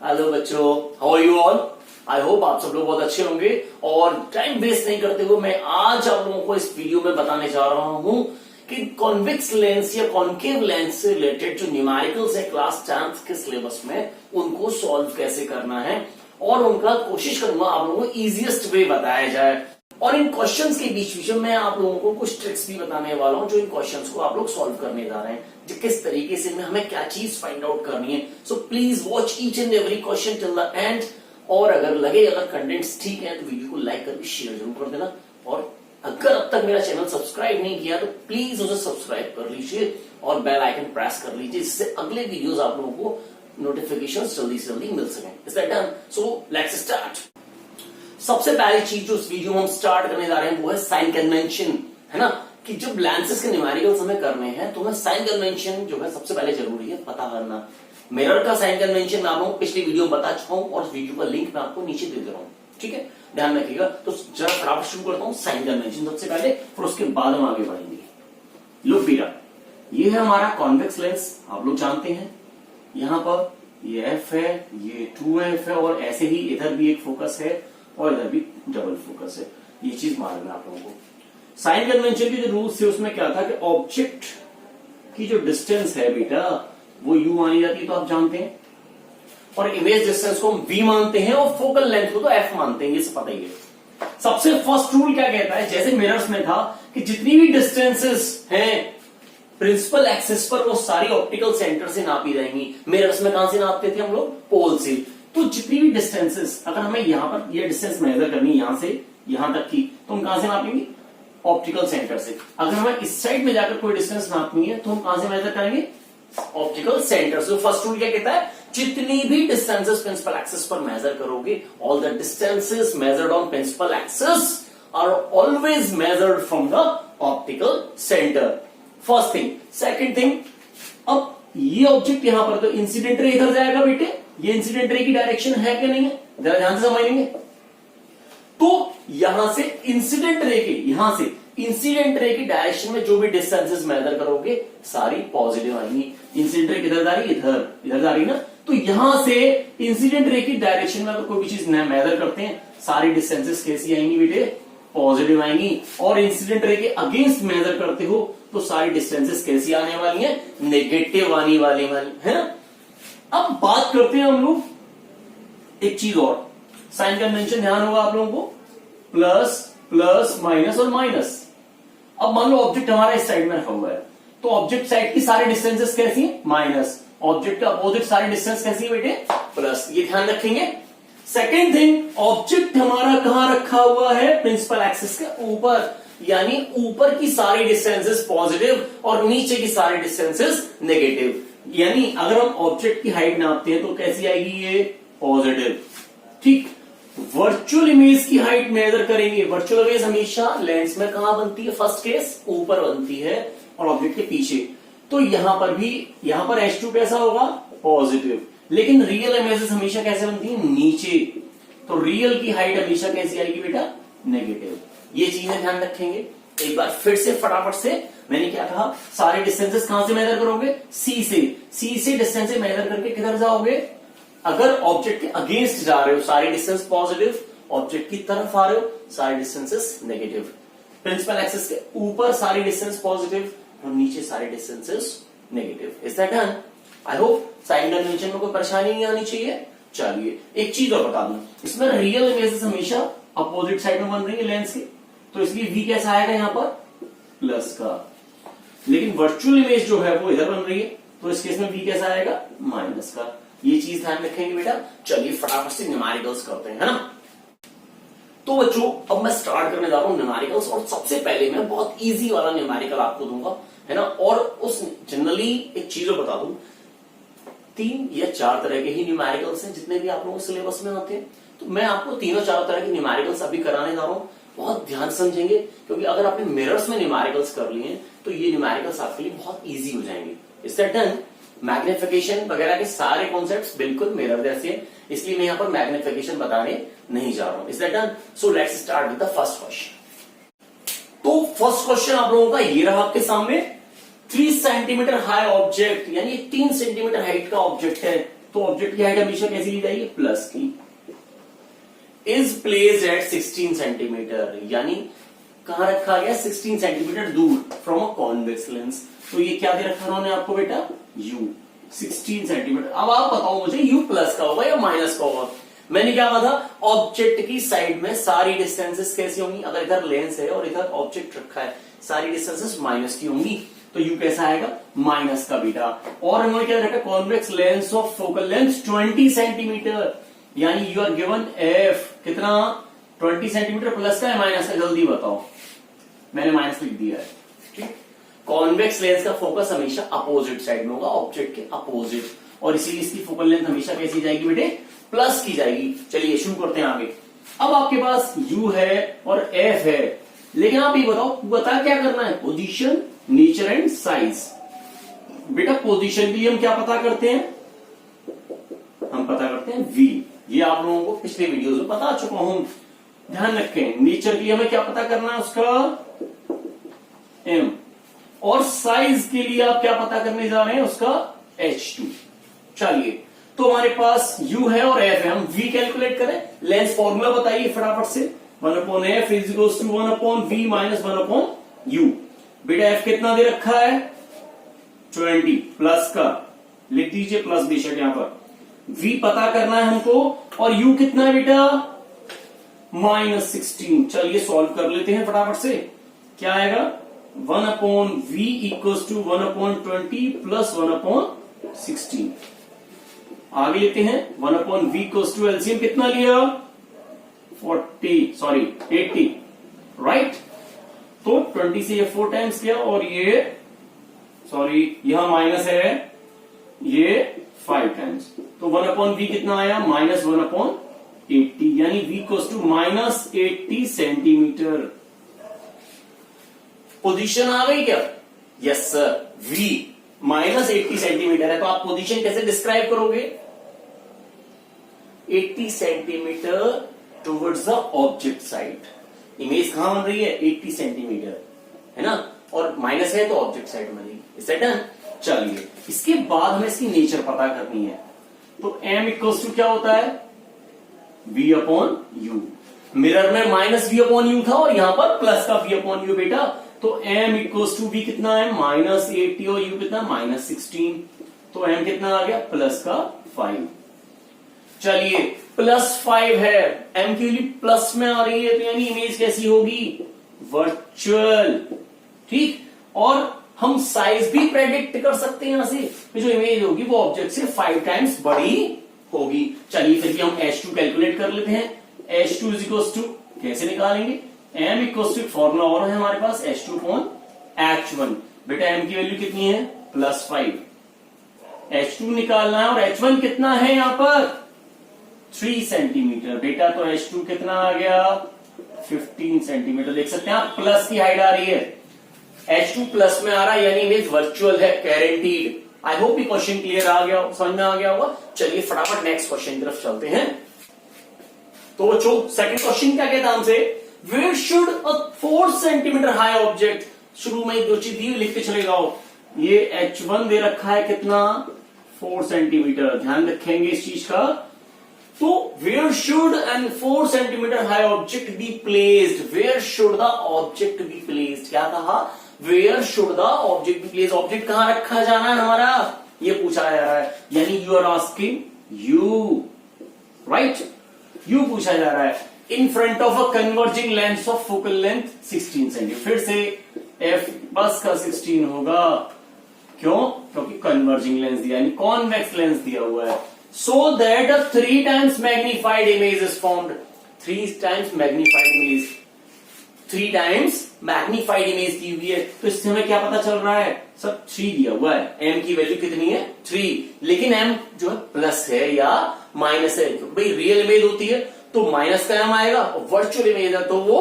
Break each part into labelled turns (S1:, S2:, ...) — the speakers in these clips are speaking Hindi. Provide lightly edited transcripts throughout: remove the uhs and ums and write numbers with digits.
S1: हेलो बच्चों, how are you all. I hope आप सब लोग बहुत अच्छे होंगे। और टाइम वेस्ट नहीं करते हुए मैं आज आप लोगों को इस वीडियो में बताने जा रहा हूं कि कॉन्वेक्स लेंस या कॉन्केव लेंस से रिलेटेड जो न्यूमेरिकल्स है क्लास 10th के सिलेबस में, उनको सॉल्व कैसे करना है और उनका कोशिश करूंगा आप लोगों को इजिएस्ट वे बताया जाए। और इन क्वेश्चंस के बीच बीच में मैं आप लोगों को कुछ ट्रिक्स भी बताने वाला हूं जो इन क्वेश्चंस को आप लोग सॉल्व करने जा रहे हैं, जो किस तरीके से हमें क्या चीज फाइंड आउट करनी है। So please watch each and every question till the end. और अगर कंटेंट्स ठीक है तो वीडियो को लाइक करके शेयर जरूर कर देना। और अगर अब तक मेरा चैनल सब्सक्राइब नहीं किया तो प्लीज उसे सब्सक्राइब कर लीजिए और बेल आइकन प्रेस कर लीजिए, जिससे अगले वीडियोस आप लोगों को नोटिफिकेशन जल्दी से जल्दी मिल सके। Is that done? So let's start. सबसे पहली चीज जो इस वीडियो में हम स्टार्ट करने जा रहे हैं वो है साइन कन्वेंशन, है ना। कि जब लेंसेज के न्यूमेरिकल्स हमें करने हैं तो हमें साइन कन्वेंशन जो है सबसे पहले जरूरी है पता करना। मिरर का साइन कन्वेंशन मैं आप लोगों को पिछली वीडियो में बता चुका हूं और उस वीडियो का लिंक मैं आपको नीचे दे रहा हूं, ठीक है, ध्यान रखिएगा। तो जरा फटाफट शुरू करता हूं साइन कन्वेंशन सबसे पहले, फिर उसके बाद हम आगे बढ़ेंगे। लो बेटा, ये है हमारा कॉन्वेक्स लेंस, आप लोग जानते हैं। यहां पर ये एफ है, ये 2f है और ऐसे ही इधर भी एक फोकस है और इधर भी डबल फोकस है। ये चीज मालूम है आप लोगों को। साइन कन्वेंशन के जो रूल्स थे उसमें क्या था कि ऑब्जेक्ट की जो डिस्टेंस है बेटा वो u मानी जाती है, तो आप जानते हैं। और इमेज डिस्टेंस को हम v मानते हैं और फोकल लेंथ को तो f मानते हैं, ये सब पता ही है। सबसे फर्स्ट रूल क्या कहता है, जैसे मिरर्स में था कि जितनी भी डिस्टेंसेस हैं प्रिंसिपल एक्सिस पर वो सारी ऑप्टिकल सेंटर से नापी जाएंगी। मिरर्स में कहां से नापते थे हम लोग? पोल से। तो जितनी भी डिस्टेंसेस, अगर हमें यहां पर ये डिस्टेंस मेजर करनी है यहां से यहां तक की, तो हम कहां से नापेंगे? ऑप्टिकल सेंटर से। अगर हमें इस साइड में जाकर कोई डिस्टेंस नापनी है तो हम कहां से मेजर करेंगे? ऑप्टिकल सेंटर से। फर्स्ट रूल क्या कहता है, जितनी भी डिस्टेंसेस प्रिंसिपल एक्सिस पर मेजर करोगे, all the distances measured on principal axis are always measured from the optical center. First thing. Second thing, अब ये ऑब्जेक्ट यहां पर तो इंसिडेंट रे इधर जाएगा बेटे, ये इंसिडेंट रे की डायरेक्शन है कि नहीं है, जरा ध्यान से समझ लेंगे। तो यहां से इंसिडेंट रे के, यहां से इंसिडेंट रे की डायरेक्शन में जो भी डिस्टेंसेस मेजर करोगे सारी पॉजिटिव आएंगी। इंसिडेंट रे किधर जा रही है? इधर जा रही है ना। तो यहां से इंसिडेंट रे की डायरेक्शन में अगर कोई भी चीज मेजर करते हैं सारी डिस्टेंसेस कैसी आएंगी बेटे? पॉजिटिव आएंगी। और इंसिडेंट रे के अगेंस्ट मेजर करते हो तो सारी डिस्टेंसेस कैसी आने वाली है? नेगेटिव आने वाली है ना। अब बात करते हैं हम लोग एक चीज और, साइन कन्वेंशन ध्यान होगा आप लोगों को, प्लस प्लस माइनस और माइनस। अब मान लो ऑब्जेक्ट हमारा इस साइड में रखा हुआ है, तो ऑब्जेक्ट साइड की सारी डिस्टेंसेस कैसी है? माइनस। ऑब्जेक्ट के अपोजिट सारी डिस्टेंस कैसी है बेटे? प्लस। ये ध्यान रखेंगे। सेकेंड थिंग, ऑब्जेक्ट हमारा कहां रखा हुआ है? प्रिंसिपल एक्सिस के ऊपर, यानी ऊपर की सारी डिस्टेंसेस पॉजिटिव और नीचे की सारी डिस्टेंसेस नेगेटिव। यानी अगर हम ऑब्जेक्ट की हाइट नापते हैं तो कैसी आएगी? ये पॉजिटिव, ठीक। वर्चुअल इमेज की हाइट मेजर करेंगे। वर्चुअल इमेज हमेशा लेंस में कहां बनती है? फर्स्ट केस ऊपर बनती है और ऑब्जेक्ट के पीछे। तो यहां पर भी, यहां पर H2 कैसा होगा? पॉजिटिव। लेकिन रियल इमेजेस हमेशा कैसे बनती है? नीचे। तो रियल की हाइट हमेशा कैसी आएगी बेटा? नेगेटिव। ये चीजें ध्यान रखेंगे। एक बार फिर से फटाफट से, मैंने क्या कहा, सारे डिस्टेंसेस कहां से मेजर करोगे? सी से। सी से डिस्टेंस मेजर करके किधर जाओगे? अगर ऑब्जेक्ट के अगेंस्ट जा रहे हो सारी डिस्टेंस पॉजिटिव, ऑब्जेक्ट की तरफ आ रहे हो सारी डिस्टेंसेस नेगेटिव। प्रिंसिपल एक्सिस के ऊपर सारी डिस्टेंस पॉजिटिव और नीचे सारी distances negative. Is that done? I hope sign convention में कोई परेशानी नहीं आनी चाहिए। चलिए एक चीज और बता दूं, इसमें रियल इमेजेस हमेशा अपोजिट साइड में बन रही है लेंस की, तो इसलिए v कैसा आएगा यहां पर? प्लस का। लेकिन वर्चुअल इमेज जो है वो इधर बन रही है, तो इस केस में v कैसा आएगा? माइनस का। ये चीज ध्यान रखेंगे बेटा। चलिए फटाफट से न्यूमेरिकल्स करते हैं, है ना। तो बच्चों अब मैं स्टार्ट करने जा रहा हूं न्यूमेरिकल्स, और सबसे पहले मैं बहुत इजी वाला न्यूमेरिकल आपको दूंगा, है ना। और उस जनरली एक चीज बता दूं, 3 या 4 तरह के ही न्यूमेरिकल्स हैं जितने भी आप लोगों के सिलेबस में होते हैं। तो मैं आपको 3-4 तरह के न्यूमेरिकल्स अभी कराने जा रहा हूं। बहुत ध्यान समझेंगे, क्योंकि अगर आपने मिरर्स में न्यूमेरिकल्स कर लिए तो ये न्यूमेरिकल्स आपके लिए बहुत इजी हो जाएंगे। इससे डन। मैग्निफिकेशन वगैरह के सारे कॉन्सेप्ट्स बिल्कुल मिरर जैसे हैं, इसलिए मैं यहां पर मैग्निफिकेशन बताने नहीं जा रहा हूं। Is that done? So let's start with the first question. तो फर्स्ट क्वेश्चन आप लोगों का ये रहा आपके सामने। 3 सेंटीमीटर हाई ऑब्जेक्ट, यानी 3 सेंटीमीटर हाइट का ऑब्जेक्ट है, तो ऑब्जेक्ट की हाइट हमेशा कैसी ली जाएगी, प्लस की। इज प्लेस्ड एट 16 सेंटीमीटर, यानी कहां रखा गया, 16 सेंटीमीटर दूर फ्रॉम अ कॉन्वेक्स लेंस। तो ये क्या दे रखा उन्होंने आपको बेटा, u 16 सेंटीमीटर। अब आप बताओ मुझे u प्लस का होगा या माइनस का होगा। मैंने क्या कहा था, ऑब्जेक्ट की साइड में सारी डिस्टेंसेस कैसी होंगी, अगर इधर लेंस है और इधर ऑब्जेक्ट रखा है, सारी डिस्टेंसेस माइनस की होंगी, तो u कैसा आएगा, माइनस का बेटा। और उन्होंने क्या रखा, convex lens of focal length 20 centimetre, यानी यू आर गिवन f कितना, 20 सेंटीमीटर प्लस का है माइनस का, जल्दी बताओ। मैंने माइनस लिख दिया है, ठीक। कॉन्वेक्स लेंस का फोकस हमेशा अपोजिट साइड में होगा, ऑब्जेक्ट के अपोजिट, और इसीलिए इसकी फोकल लेंथ हमेशा कैसी जाएगी बेटे, प्लस की जाएगी। चलिए शुरू करते हैं आगे। अब आपके पास u है और f है, लेकिन आप ये बताओ, बता क्या करना है, पोजीशन, नेचर एंड साइज। बेटा पोजीशन के लिए हम क्या पता करते हैं, हम पता करते हैं v। ये आप लोगों को पिछले वीडियोस में बता चुका हूं, ध्यान रखें। नेचर के लिए हमें क्या पता करना है, उसका m, और साइज के लिए आप क्या पता करने जा रहे हैं, उसका h2। चलिए, तो हमारे पास u है और f है, हम v कैलकुलेट करें। लेंस फॉर्मूला बताइए फटाफट से, 1/f is equal to 1/v minus 1/u। बेटा f कितना दे रखा है, 20 प्लस का, लिख दीजिए प्लस बेशक यहां पर। v पता करना है हमको, और u कितना है बेटा, -16। चलिए सॉल्व कर लेते हैं फटाफट से। क्या आएगा, 1/v इक्वल्स टू 1/20 प्लस 1/16। आगे लेते हैं, 1/v इक्वल्स टू एलसीएम कितना लिया, 80, राइट। तो 20 से ये 4 टाइम्स किया, और ये यहां माइनस है, ये 5 टाइम्स, तो 1/v कितना आया, -1/80, यानी v equals to -80 centimetre. Position आ गई क्या, यस सर, v -80 सेंटीमीटर है, तो आप पोजीशन कैसे डिस्क्राइब करोगे, 80 centimetre towards the object side. Image कहां बन रही है, 80 सेंटीमीटर है ना, और माइनस है तो ऑब्जेक्ट साइड बनेगी। Is that done. चलिए, इसके बाद हमें इसकी नेचर पता करनी है, तो m इक्वल्स टू क्या होता है, v/u। मिरर में -v/u था और यहां पर प्लस का v/u बेटा, तो m इक्वल्स टू v कितना है, -80, और u कितना, -16, तो m कितना आ गया, प्लस का 5। चलिए, +5 है, m की वैल्यू प्लस में आ रही है, तो यानी इमेज कैसी होगी, वर्चुअल, ठीक। और हम साइज भी प्रेडिक्ट कर सकते हैं यहां से, जो इमेज होगी वो ऑब्जेक्ट से 5 टाइम्स बड़ी होगी। चलिए फिर भी हम h2 कैलकुलेट कर लेते हैं। h2 इज इक्वल टू, कैसे निकालेंगे, m इक्वल टू, फॉर्मूला और है हमारे पास, h2/h1। बेटा m की वैल्यू कितनी है, +5, h2 निकालना है, और h1 कितना है यहां पर, 3 सेंटीमीटर। बेटा तो h2 कितना आ गया, 15 सेंटीमीटर। देख सकते हैं आप, प्लस की हाइट आ रही है, h2 प्लस में आ रहा है, यानी इमेज वर्चुअल है, गारंटीड। आई होप ये क्वेश्चन क्लियर आ गया, समझ में आ गया होगा। चलिए फटाफट नेक्स्ट क्वेश्चन की तरफ चलते हैं। तो बच्चों, सेकंड क्वेश्चन क्या कहता है हमसे, where should a 4 centimeter high object, शुरू में जो चीज दी लिखते चले जाओ, ये h1 दे रखा है कितना, 4 सेंटीमीटर, ध्यान रखेंगे इस चीज का। तो where should an 4 centimeter high object be placed, where should the object be placed, क्या कहा, where should the object be placed, object कहां रखा जाना है हमारा, ये पूछा जा रहा है, यानी you are asking you, right, you पूछा जा रहा है। In front of a converging lens of focal length 16 centimeter, फिर से f बस का 16 होगा, क्यों, क्योंकि कन्वर्जिंग लेंस दिया, यानी कॉन्वेक्स लेंस दिया हुआ है। So that a 3 times magnified image is formed. 3 times magnified image, 3 times magnified image दी हुई है, तो इससे हमें क्या पता चल रहा है, सब 3 दिया हुआ है, m की वैल्यू कितनी है, 3, लेकिन m जो है प्लस है या माइनस है, भाई रियल इमेज होती है तो माइनस का m आएगा, और वर्चुअल इमेज है तो वो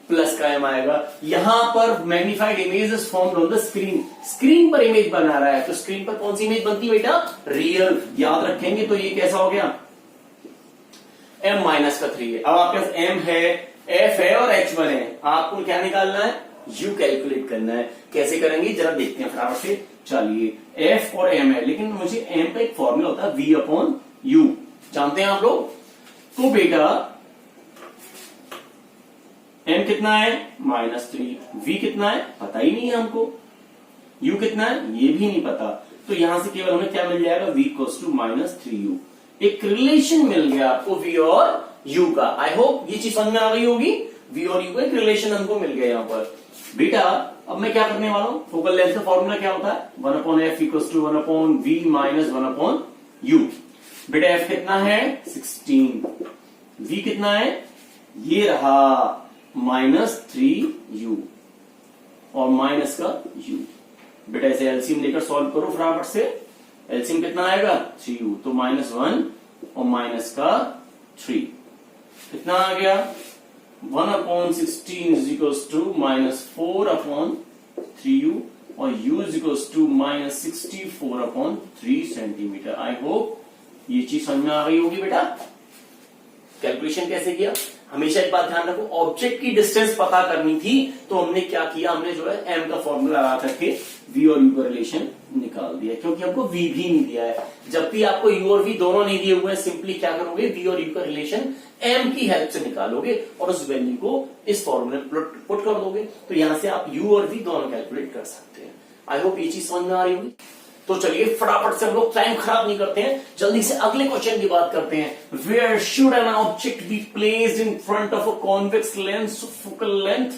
S1: प्लस का m आएगा। यहां पर magnified image is formed on the screen, screen पर इमेज बना रहा है, तो स्क्रीन पर कौन सी इमेज बनती है बेटा, रियल, याद रखेंगे। तो ये कैसा हो गया, m माइनस का 3 है। अब आपके पास m है, f है और h1 है, आपको क्या निकालना है, u कैलकुलेट करना है। कैसे करेंगे जरा देखते हैं फटाफट से। चलिए एफ और एम है, लेकिन मुझे एम का एक फॉर्मूला होता है v अपॉन यू, जानते हैं आप लोग। तो बेटा m कितना है -3, v कितना है पता ही नहीं है हमको, u कितना है ये भी नहीं पता। तो यहां से केवल हमें क्या मिल जाएगा, v इक्वल्स टू -3u। एक रिलेशन मिल गया आपको v और u का। आई होप ये चीज समझ में आ गई होगी। v और u का एक रिलेशन हमको मिल गया यहां पर। बेटा अब मैं क्या करने वाला हूं, फोकल लेंथ का फॉर्मूला क्या होता है, 1/f equals to 1/v minus 1/u। बेटा f कितना है 16, v कितना है ये रहा -3u और माइनस का u। बेटा इसे एलसीएम लेकर सॉल्व करो फटाफट से। एलसीएम कितना आएगा 3u, तो -1 और माइनस का 3 कितना आ गया 1/16 इज इक्वल्स टू -4/3u और u is equals to -64/3 centimeter. I hope ये चीज समझ में आ गई होगी। बेटा कैलकुलेशन कैसे किया, हमेशा एक बात ध्यान रखो, ऑब्जेक्ट की डिस्टेंस पता करनी थी तो हमने क्या किया, हमने जो है m का फॉर्मूला लगा करके v और u का रिलेशन निकाल दिया, क्योंकि हमको v भी नहीं दिया है। जब भी आपको u और v दोनों नहीं दिए हुए हैं, सिंपली क्या करोगे v और u का रिलेशन m की हेल्प से निकालोगे और उस वैल्यू को इस फॉर्मूले में पुट कर दोगे, तो यहां से आप u और v दोनों कैलकुलेट कर सकते हैं। आई होप ये चीज समझ में आ रही होगी। तो चलिए फटाफट से हम लोग टाइम खराब नहीं करते हैं, जल्दी से अगले क्वेश्चन की बात करते हैं। Where should an object be placed in front of a convex lens focal length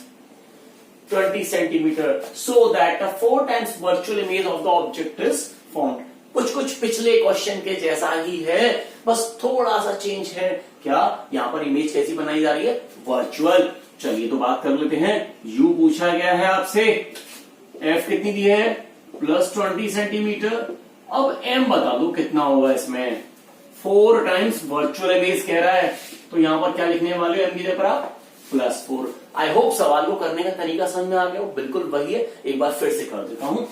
S1: 20 centimeter so that a 4 times virtual image of the object is formed. कुछ पिछले क्वेश्चन के जैसा ही है, बस थोड़ा सा चेंज है। क्या यहां पर इमेज कैसी बनाई जा रही है, वर्चुअल। चलिए तो बात कर लेते हैं। u पूछा गया है आपसे, f कितनी दी है +20 सेंटीमीटर। अब m बता दो कितना होगा इसमें, 4 times वर्चुअल इमेज कह रहा है, तो यहां पर क्या लिखने वाले हो m की जगह पर आप +4। आई होप सवाल को करने का तरीका समझ में आ गया हो, बिल्कुल वही है, एक बार फिर से कर देता हूं।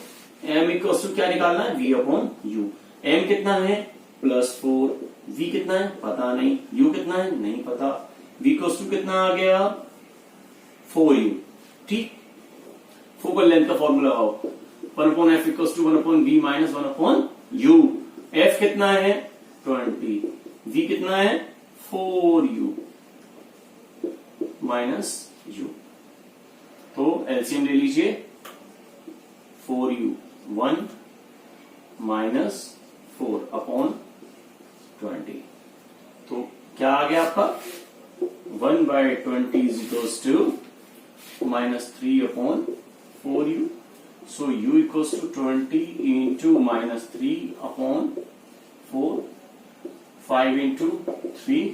S1: m इक्वल टू क्या निकालना है, v अपॉन u। m कितना है +4, v कितना है पता नहीं, u कितना है नहीं पता, v इक्वल टू कितना आ गया 4u। ठीक, फोकल लेंथ का फॉर्मूला लगाओ, 1/f equals to 1/v minus 1/u। f कितना है 20, v कितना है 4u माइनस u। तो एलसीएम ले लीजिए, 4u 1 माइनस 4/20। तो क्या आ गया आपका 1/20 is equals to -3/4u। So u equals to 20 into -3/4, 5 into 3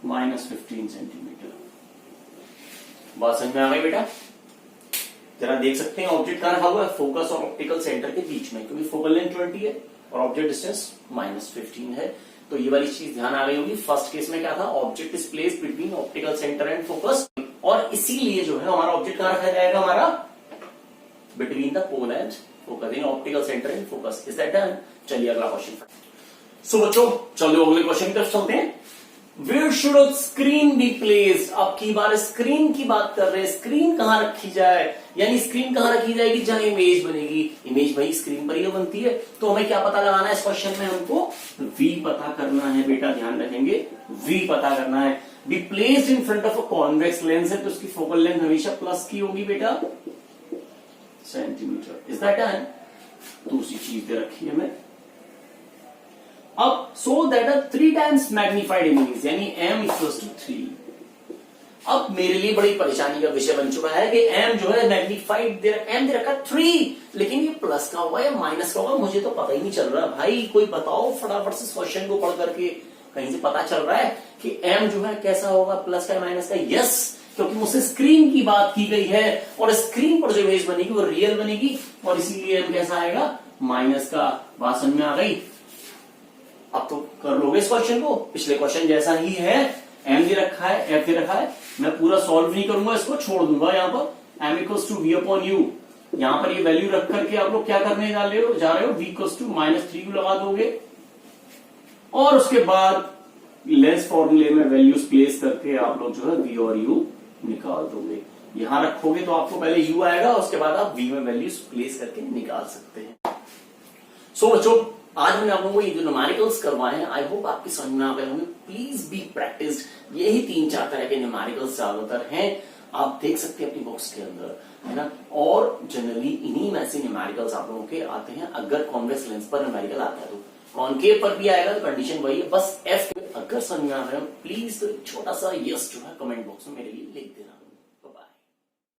S1: -15 centimetre. बात समझ में आ गई बेटा। जरा देख सकते हैं ऑब्जेक्ट कहां रखा हुआ है, फोकस और ऑप्टिकल सेंटर के बीच में, क्योंकि फोकल लेंथ 20 है और ऑब्जेक्ट डिस्टेंस -15 है। तो ये वाली चीज ध्यान आ गई होगी। फर्स्ट केस में क्या था, object is placed between optical centre and focus, और इसीलिए जो है हमारा ऑब्जेक्ट कहां रखा जाएगा, हमारा between the pole and focus in optical center and focus. Is that done? चलिए अगला क्वेश्चन। सो बच्चों चलो अगले क्वेश्चन की तरफ चलते हैं। Where should a screen be placed? अब की बार स्क्रीन की बात कर रहे हैं, स्क्रीन कहां रखी जाए, यानी स्क्रीन कहां रखी जाएगी जहां इमेज बनेगी। इमेज भाई स्क्रीन पर ही बनती है, तो हमें क्या पता लगाना है इस क्वेश्चन में, हमको v पता करना है। बेटा ध्यान रखेंगे, v पता करना है। B placed in front of a convex lens है, तो उसकी फोकल लेंथ हमेशा प्लस की होगी बेटा, सेंटीमीटर। Is that done? दूसरी चीज दे रखी है हमें। अब सो that a 3 times magnified image, यानी m इक्वल्स टू 3। अब मेरे लिए बड़ी परेशानी का विषय बन चुका है कि m जो है मैग्नीफाइड m दे रखा 3, लेकिन ये प्लस का होगा या माइनस का होगा मुझे तो पता ही नहीं चल रहा। भाई कोई बताओ फटाफट से क्वेश्चन को पढ़ करके, कहीं से पता चल रहा है कि m जो है कैसा होगा, प्लस का माइनस का? यस, क्योंकि मुझसे स्क्रीन की बात की गई है और स्क्रीन पर जो इमेज बनेगी वो रियल बनेगी, और इसीलिए m कैसा आएगा, माइनस का। बात समझ में आ गई? अब तो कर लोगे इस क्वेश्चन को, पिछले क्वेश्चन जैसा ही है, m दे रखा है, f दे रखा है। मैं पूरा सॉल्व नहीं करूंगा, इसको छोड़ दूंगा यहाँ पर। m equals to v upon u, यहाँ पर ये वैल्यू रख करके आप लोग क्या करने जा रहे हो, v इक्वल्स टू -3u लगा दोगे, और उसके बाद लेंस फॉर्मूले में वैल्यूज प्लेस करके आप लोग जो है v और u निकाल दोगे। यहां रखोगे तो आपको पहले u आएगा, उसके बाद आप v में वैल्यूज प्लेस करके निकाल सकते हैं। सो बच्चों, आज मैंने आप लोगों को ये जो न्यूमेरिकल्स करवाए हैं, आई होप आपकी समझ में आ गए होंगे। Please be practised. यही 3-4 तरह के न्यूमेरिकल्स ज्यादातर हैं, आप देख सकते हैं अपनी बुक्स के अंदर, है ना। और जनरली इन्हीं में से न्यूमेरिकल्स आप लोगों के आते हैं। अगर कॉन्वेक्स लेंस पर न्यूमेरिकल आता है तो कॉनकेव पर भी आएगा, तो कंडीशन वही है, बस एफ। अगर समझ में आ रहा है प्लीज तो छोटा सा यस जो है कमेंट बॉक्स में मेरे लिए लिख देना।